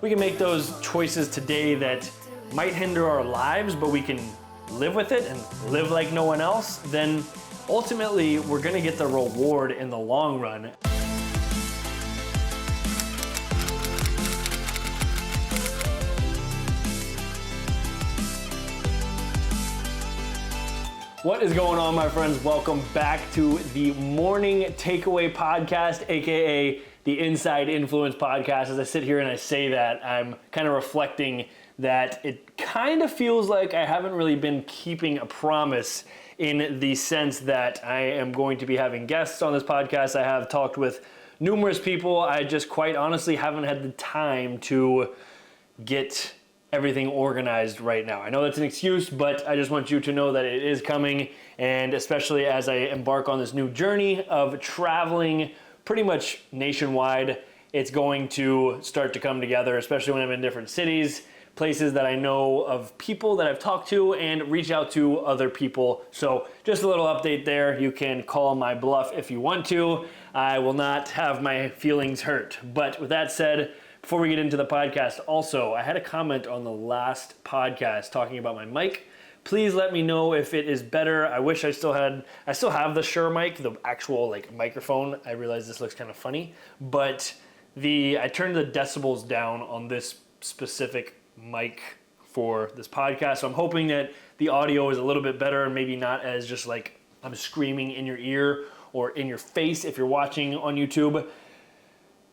we can make those choices today that might hinder our lives, but we can live with it and live like no one else, then ultimately we're gonna get the reward in the long run. What is going on, my friends? Welcome back to the Morning Takeaway Podcast, aka the Inside Influence Podcast. As I sit here and I say that, I'm kind of reflecting that it kind of feels like I haven't really been keeping a promise in the sense that I am going to be having guests on this podcast. I have talked with numerous people. I just quite honestly haven't had the time to get everything organized right now. I know that's an excuse, but I just want you to know that it is coming, and especially as I embark on this new journey of traveling pretty much nationwide, it's going to start to come together, especially when I'm in different cities, places that I know of people that I've talked to, and reach out to other people. So just a little update there. You can call my bluff if you want to. I will not have my feelings hurt. But with that said, before we get into the podcast, also, I had a comment on the last podcast talking about my mic. Please let me know if it is better. I wish I still have the Shure mic, the actual microphone. I realize this looks kind of funny, but I turned the decibels down on this specific mic for this podcast. So I'm hoping that the audio is a little bit better and maybe not as just like I'm screaming in your ear or in your face if you're watching on YouTube.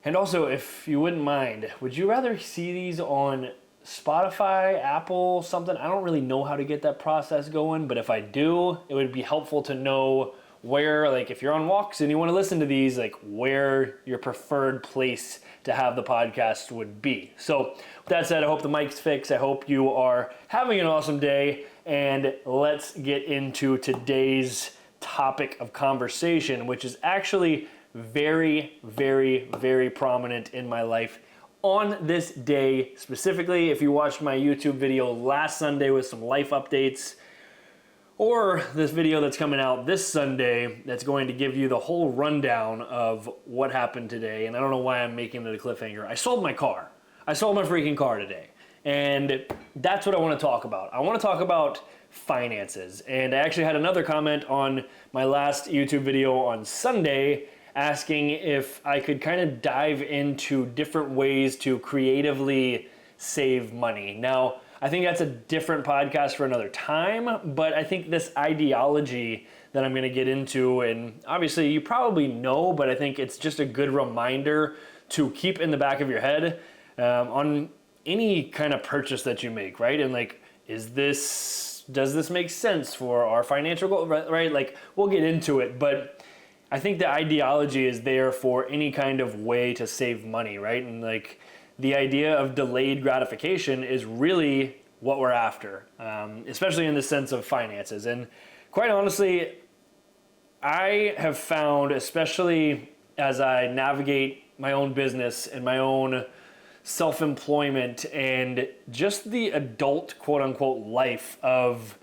And also, if you wouldn't mind, would you rather see these on Spotify, Apple, something? I don't really know how to get that process going, but if I do, it would be helpful to know where, if you're on walks and you want to listen to these, where your preferred place to have the podcast would be. So with that said, I hope the mic's fixed. I hope you are having an awesome day, and let's get into today's topic of conversation, which is actually very, very, very prominent in my life on this day. Specifically, if you watched my YouTube video last Sunday with some life updates, or this video that's coming out this Sunday that's going to give you the whole rundown of what happened today. And I don't know why I'm making it a cliffhanger. I sold my car. I sold my freaking car today. And that's what I want to talk about. I want to talk about finances. And I actually had another comment on my last YouTube video on Sunday asking if I could kind of dive into different ways to creatively save money. Now, I think that's a different podcast for another time, but I think this ideology that I'm gonna get into, and obviously you probably know, but I think it's just a good reminder to keep in the back of your head on any kind of purchase that you make, right? And does this make sense for our financial goal, right? We'll get into it, but I think the ideology is there for any kind of way to save money, right? And the idea of delayed gratification is really what we're after, especially in the sense of finances. And quite honestly, I have found, especially as I navigate my own business and my own self-employment and just the adult quote unquote life of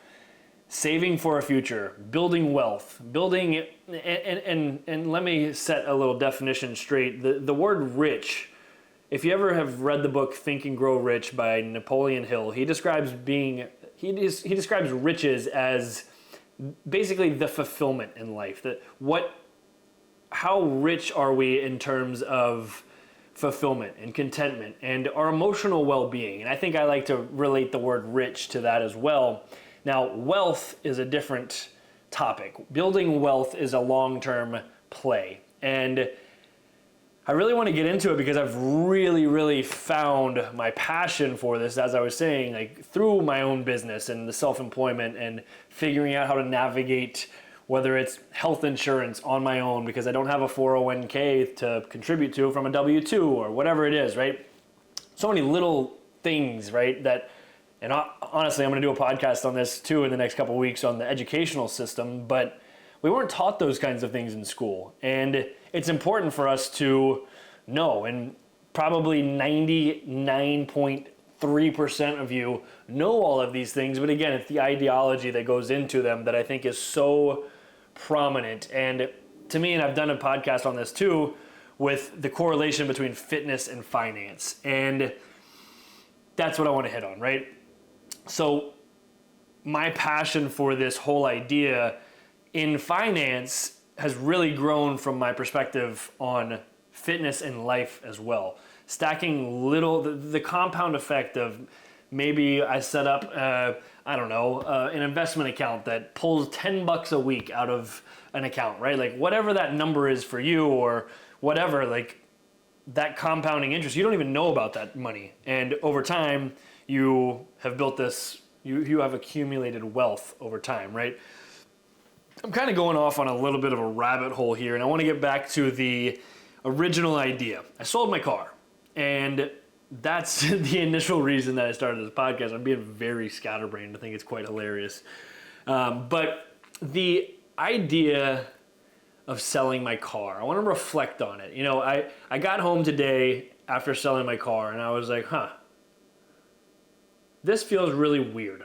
saving for a future, building wealth, and let me set a little definition straight. The word rich, if you ever have read the book Think and Grow Rich by Napoleon Hill, he describes riches as basically the fulfillment in life. How rich are we in terms of fulfillment and contentment and our emotional well-being? And I think I like to relate the word rich to that as well. Now, wealth is a different topic. Building wealth is a long-term play. And I really want to get into it because I've really, really found my passion for this, as I was saying, through my own business and the self-employment and figuring out how to navigate, whether it's health insurance on my own because I don't have a 401k to contribute to from a W-2 or whatever it is, right? So many little things, right, and honestly, I'm going to do a podcast on this too in the next couple of weeks on the educational system, but we weren't taught those kinds of things in school. And it's important for us to know, and probably 99.3% of you know all of these things, but again, it's the ideology that goes into them that I think is so prominent. And to me, and I've done a podcast on this too, with the correlation between fitness and finance. And that's what I want to hit on, right? So my passion for this whole idea in finance has really grown from my perspective on fitness and life as well. Stacking the compound effect of maybe I set up, an investment account that pulls $10 a week out of an account, right? Like whatever that number is for you or whatever, like that compounding interest, you don't even know about that money. And over time, you have built this, you have accumulated wealth over time, right? I'm kind of going off on a little bit of a rabbit hole here, and I want to get back to the original idea. I sold my car, and that's the initial reason that I started this podcast. I'm being very scatterbrained. I think it's quite hilarious. But the idea of selling my car, I want to reflect on it. You know, I got home today after selling my car, and I was like, this feels really weird.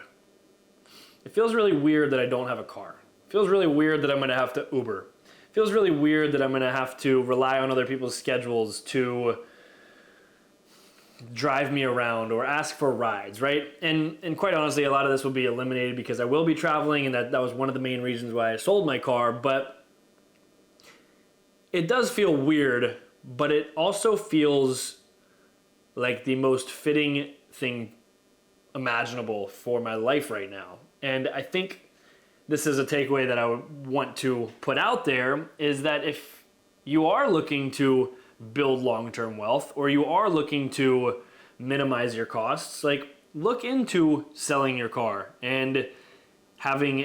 It feels really weird that I don't have a car. It feels really weird that I'm going to have to Uber. It feels really weird that I'm going to have to rely on other people's schedules to drive me around or ask for rides, right? And quite honestly, a lot of this will be eliminated because I will be traveling, and that was one of the main reasons why I sold my car. But it does feel weird, but it also feels like the most fitting thing imaginable for my life right now. And I think this is a takeaway that I would want to put out there, is that if you are looking to build long-term wealth, or you are looking to minimize your costs, like look into selling your car and having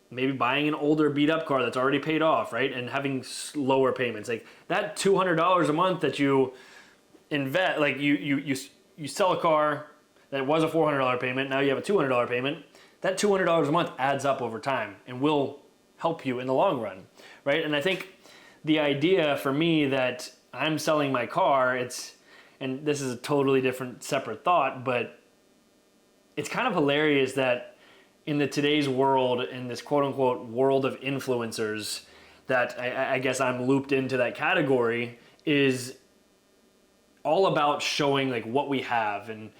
maybe buying an older beat up car that's already paid off, right? And having lower payments. Like that $200 a month that you invest, like you sell a car that was a $400 payment, now you have a $200 payment. That $200 a month adds up over time and will help you in the long run, right? And I think the idea for me that I'm selling my car, and this is a totally different separate thought, but it's kind of hilarious that in today's world, in this quote unquote world of influencers, that I guess I'm looped into that category, is all about showing like what we have and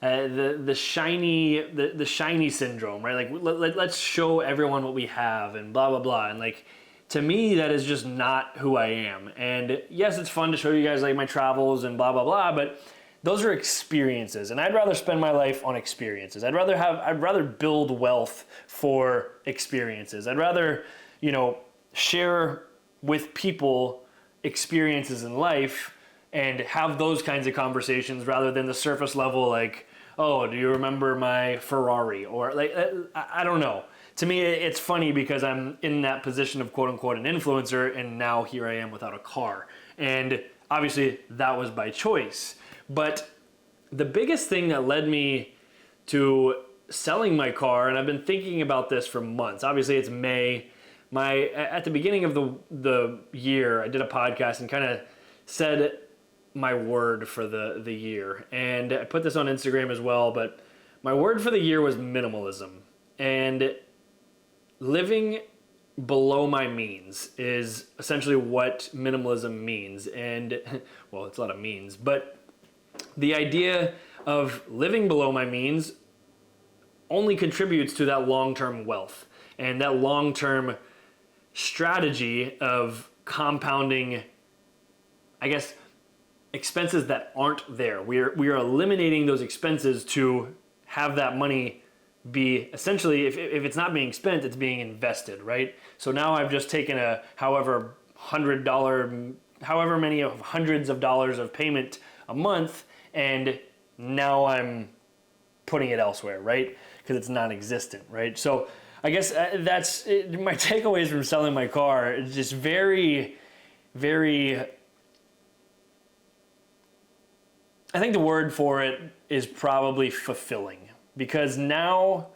the shiny syndrome, right? Like let's show everyone what we have and blah blah blah. And like, to me, that is just not who I am. And yes, it's fun to show you guys like my travels and blah blah blah, but those are experiences, and I'd rather spend my life on experiences. I'd rather build wealth for experiences. I'd rather, share with people experiences in life and have those kinds of conversations rather than the surface level, like, oh, do you remember my Ferrari? Or like, I don't know. To me, it's funny because I'm in that position of quote unquote an influencer, and now here I am without a car. And obviously that was by choice. But the biggest thing that led me to selling my car, and I've been thinking about this for months. Obviously it's May. At the beginning of the year, I did a podcast and kind of said my word for the year. And I put this on Instagram as well, but my word for the year was minimalism. And living below my means is essentially what minimalism means. And, well, it's a lot of means, but the idea of living below my means only contributes to that long-term wealth and that long-term strategy of compounding, I guess, expenses that aren't there. We are eliminating those expenses to have that money be essentially, if it's not being spent, it's being invested, right? So now I've just taken however many of hundreds of dollars of payment a month, and now I'm putting it elsewhere, right? Because it's non-existent, right? So I guess that's my takeaways from selling my car. It's just very, very, I think the word for it is probably fulfilling, because now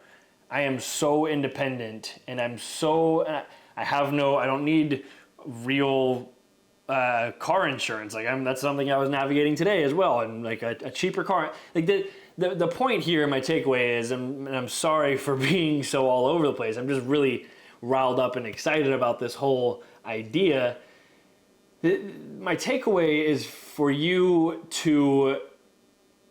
I am so independent, and I don't need real car insurance. Like that's something I was navigating today as well, and like a cheaper car. Like the point here, my takeaway is, and I'm sorry for being so all over the place. I'm just really riled up and excited about this whole idea. My takeaway is for you to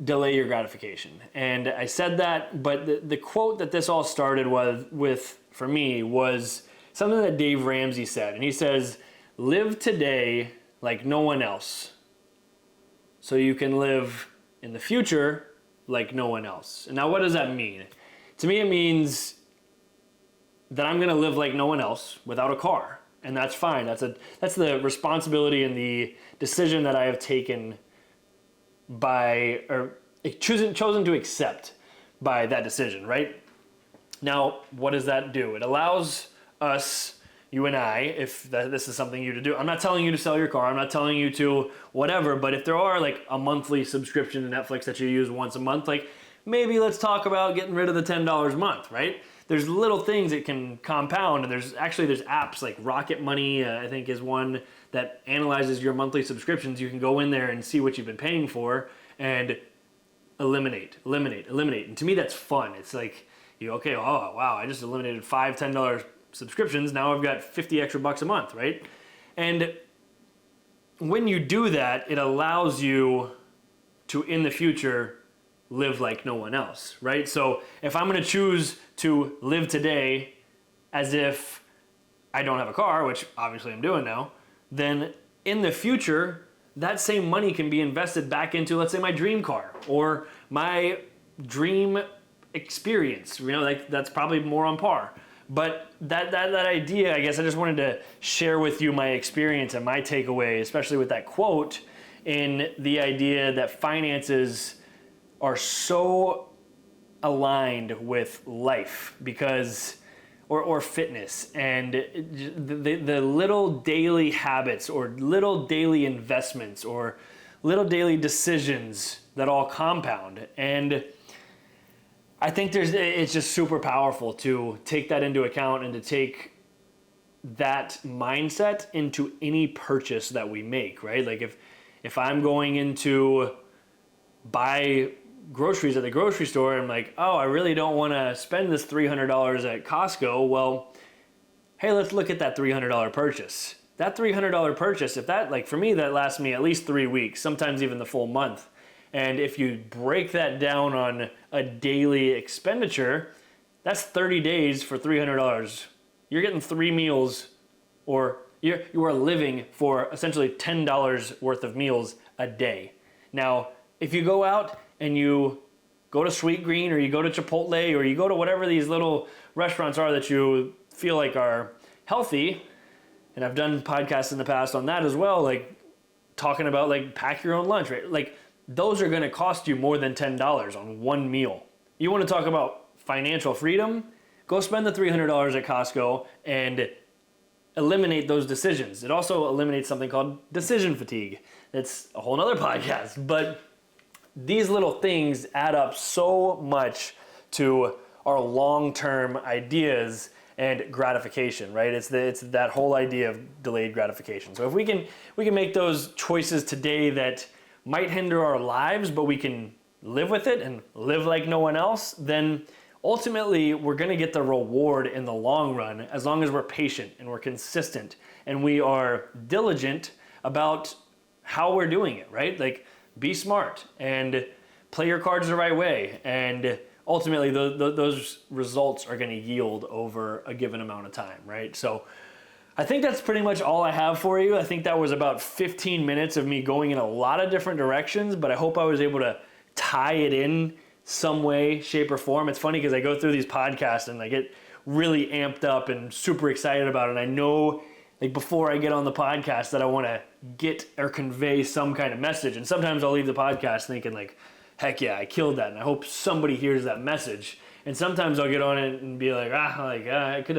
delay your gratification. And I said that, but the quote that this all started with for me was something that Dave Ramsey said. And he says, live today like no one else, so you can live in the future like no one else. And now what does that mean? To me, it means that I'm gonna live like no one else without a car. And that's fine. That's the responsibility and the decision that I have taken chosen to accept by that decision, right? Now, what does that do? It allows us, you and I, if this is something you to do. I'm not telling you to sell your car. I'm not telling you to whatever, but if there are like a monthly subscription to Netflix that you use once a month, like maybe let's talk about getting rid of the $10 a month, right? There's little things that can compound, and there's apps like Rocket Money, I think is one that analyzes your monthly subscriptions. You can go in there and see what you've been paying for and eliminate. And to me, that's fun. It's like, okay, oh wow, I just eliminated $5, $10 subscriptions. Now I've got 50 extra bucks a month, right? And when you do that, it allows you to, in the future, live like no one else, right? So if I'm gonna choose to live today as if I don't have a car, which obviously I'm doing now, then in the future, that same money can be invested back into, let's say, my dream car or my dream experience. Like that's probably more on par. But that idea, I guess I just wanted to share with you my experience and my takeaway, especially with that quote, in the idea that finances are so aligned with life because, or fitness, and the little daily habits or little daily investments or little daily decisions that all compound. And I think it's just super powerful to take that into account and to take that mindset into any purchase that we make, right? Like if I'm going into buy groceries at the grocery store, I'm like, oh, I really don't want to spend this $300 at Costco. Well, hey, let's look at that $300 purchase. That $300 purchase, if that, like for me, that lasts me at least 3 weeks, sometimes even the full month. And if you break that down on a daily expenditure, that's 30 days for $300. You're getting 3 meals, or you are living for essentially $10 worth of meals a day. Now, if you go out and you go to Sweet Green or you go to Chipotle or you go to whatever these little restaurants are that you feel like are healthy, and I've done podcasts in the past on that as well, like talking about like pack your own lunch, right? Like those are gonna cost you more than $10 on one meal. You wanna talk about financial freedom? Go spend the $300 at Costco and eliminate those decisions. It also eliminates something called decision fatigue. That's a whole nother podcast, but these little things add up so much to our long-term ideas and gratification, right? It's that whole idea of delayed gratification. So if we can make those choices today that might hinder our lives, but we can live with it and live like no one else, then ultimately we're gonna get the reward in the long run as long as we're patient and we're consistent and we are diligent about how we're doing it, right? Like be smart and play your cards the right way, and ultimately those results are gonna yield over a given amount of time, right? So I think that's pretty much all I have for you. I think that was about 15 minutes of me going in a lot of different directions, but I hope I was able to tie it in some way, shape, or form. It's funny because I go through these podcasts and I get really amped up and super excited about it. And I know, like before I get on the podcast, that I want to get or convey some kind of message. And sometimes I'll leave the podcast thinking like, heck yeah, I killed that. And I hope somebody hears that message. And sometimes I'll get on it and be like, I could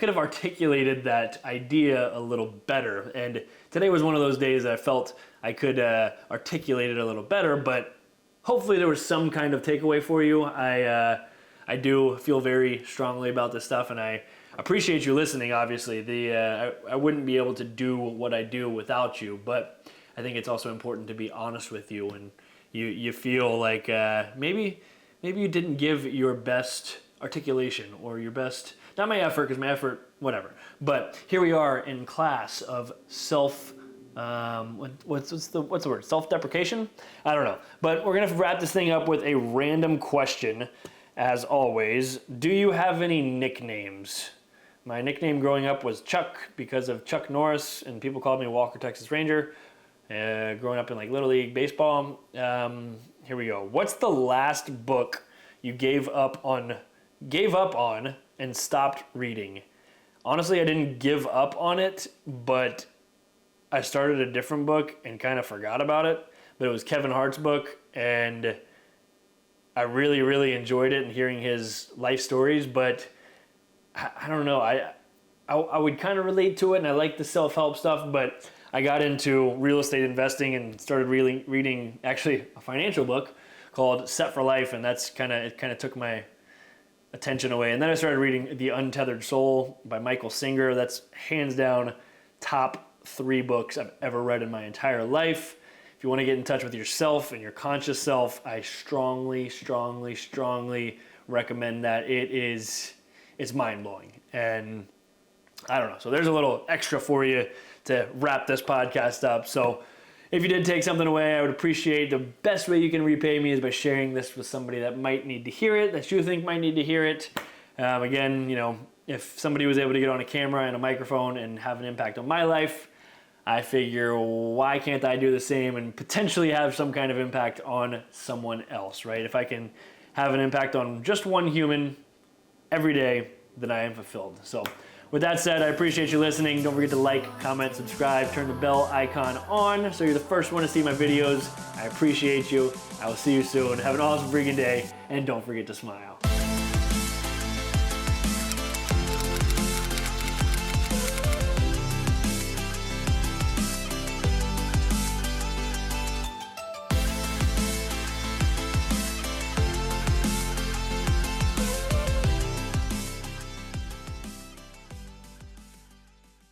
have articulated that idea a little better. And today was one of those days that I felt I could articulate it a little better, but hopefully there was some kind of takeaway for you. I do feel very strongly about this stuff, and I appreciate you listening, obviously. I wouldn't be able to do what I do without you, but I think it's also important to be honest with you, and you feel like maybe you didn't give your best articulation or your best, not my effort, because my effort, whatever. But here we are in class of self What's the word? Self-deprecation? I don't know. But we're gonna wrap this thing up with a random question, as always. Do you have any nicknames? My nickname growing up was Chuck because of Chuck Norris, and people called me Walker Texas Ranger. Growing up in like Little League baseball. Here we go. What's the last book you gave up on and stopped reading? Honestly, I didn't give up on it, but I started a different book and kind of forgot about it. But it was Kevin Hart's book, and I really, really enjoyed it and hearing his life stories. But I don't know. I would kind of relate to it, and I like the self-help stuff, but I got into real estate investing and started really reading actually a financial book called Set for Life, and it kind of took my attention away. And then I started reading The Untethered Soul by Michael Singer. That's hands down top 3 books I've ever read in my entire life. If you want to get in touch with yourself and your conscious self, I strongly, strongly, strongly recommend that. It's mind-blowing. And I don't know. So there's a little extra for you to wrap this podcast up. So if you did take something away, I would appreciate the best way you can repay me is by sharing this with somebody that might need to hear it, that you think might need to hear it. Again, if somebody was able to get on a camera and a microphone and have an impact on my life, I figure, why can't I do the same and potentially have some kind of impact on someone else, right? If I can have an impact on just one human every day, then I am fulfilled. So with that said, I appreciate you listening. Don't forget to like, comment, subscribe, turn the bell icon on so you're the first one to see my videos. I appreciate you. I will see you soon. Have an awesome freaking day, and don't forget to smile.